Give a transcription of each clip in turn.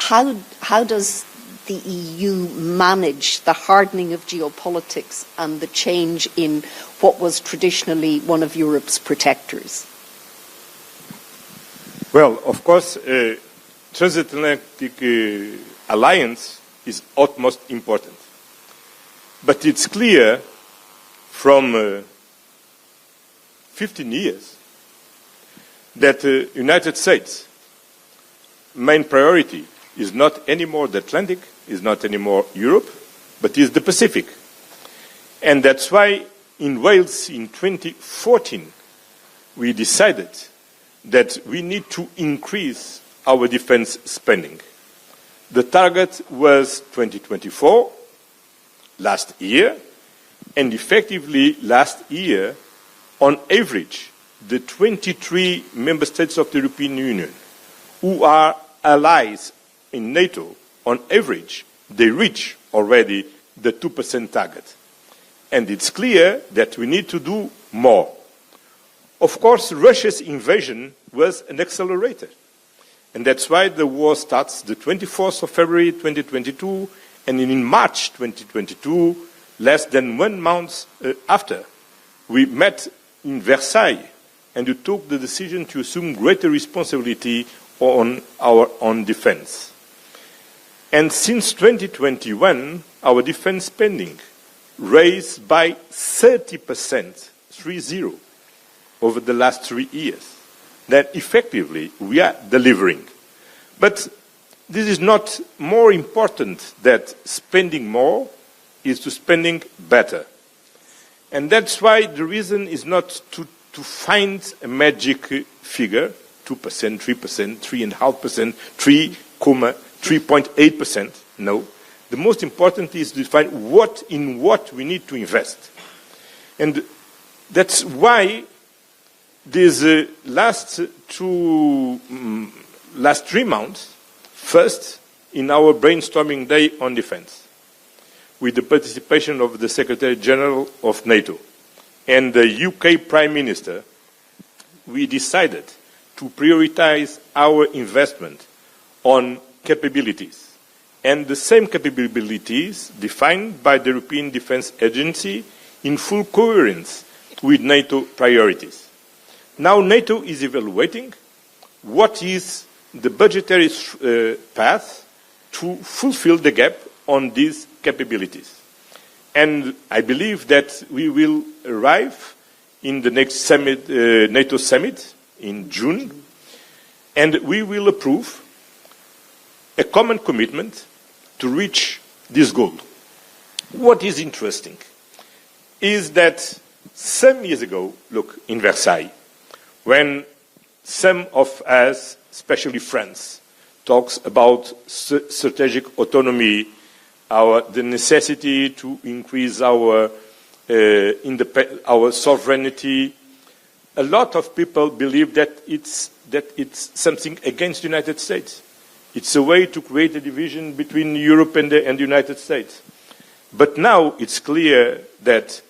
how does the EU manage the hardening of geopolitics and the change in what was traditionally one of Europe's protectors? Well, of course, transatlantic alliance is utmost important. But it's clear from 15 years that the United States' main priority is not anymore the Atlantic, is not anymore Europe, but is the Pacific. And that's why in Wales in 2014 we decided that we need to increase our defense spending. The target was 2024, last year, and effectively last year, on average, the 23 member states of the European Union who are allies in NATO, on average, they reach already the 2% target. And it's clear that we need to do more. Of course, Russia's invasion was an accelerator. And that's why the war starts the 24th of February 2022, and in March 2022, less than 1 month after, we met in Versailles, and we took the decision to assume greater responsibility on our own defense. And since 2021, our defense spending raised by 30%, 30, over the last 3 years. That effectively we are delivering. But this is not more important that spending more is to spending better. And that's why the reason is not to find a magic figure, 2%, 3%, 3.5%, 3.8%. No. The most important is to define what we need to invest. And that's why these last 3 months, first in our brainstorming day on defense, with the participation of the Secretary General of NATO and the UK Prime Minister, we decided to prioritize our investment on capabilities, and the same capabilities defined by the European Defence Agency in full coherence with NATO priorities. Now NATO is evaluating what is the budgetary path to fulfill the gap on these capabilities. And I believe that we will arrive in the next summit, NATO summit in June, and we will approve a common commitment to reach this goal. What is interesting is that some years ago, look, in Versailles, when some of us, especially France, talks about strategic autonomy, the necessity to increase our sovereignty, a lot of people believe that it's something against the United States. It's a way to create a division between Europe and the United States. But now it's clear that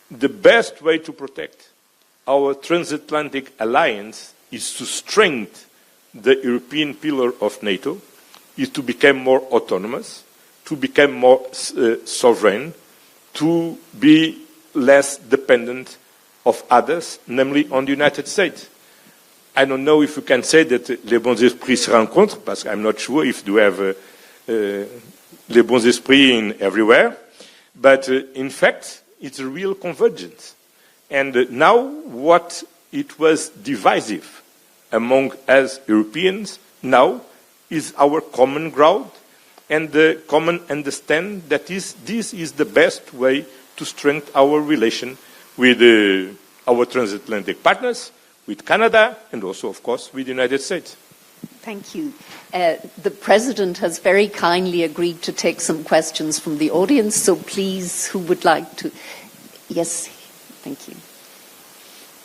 the best way to protect our transatlantic alliance is to strengthen the European pillar of NATO, is to become more autonomous, to become more sovereign, to be less dependent of others, namely on the United States. I don't know if you can say that les bons esprits se rencontrent, because I'm not sure if you have les bons esprits in everywhere, but in fact, it's a real convergence. And now what it was divisive among us Europeans now is our common ground and the common understand that this is the best way to strengthen our relation with our transatlantic partners, with Canada, and also, of course, with the United States. Thank you. The President has very kindly agreed to take some questions from the audience, so please, who would like to? Yes, thank you.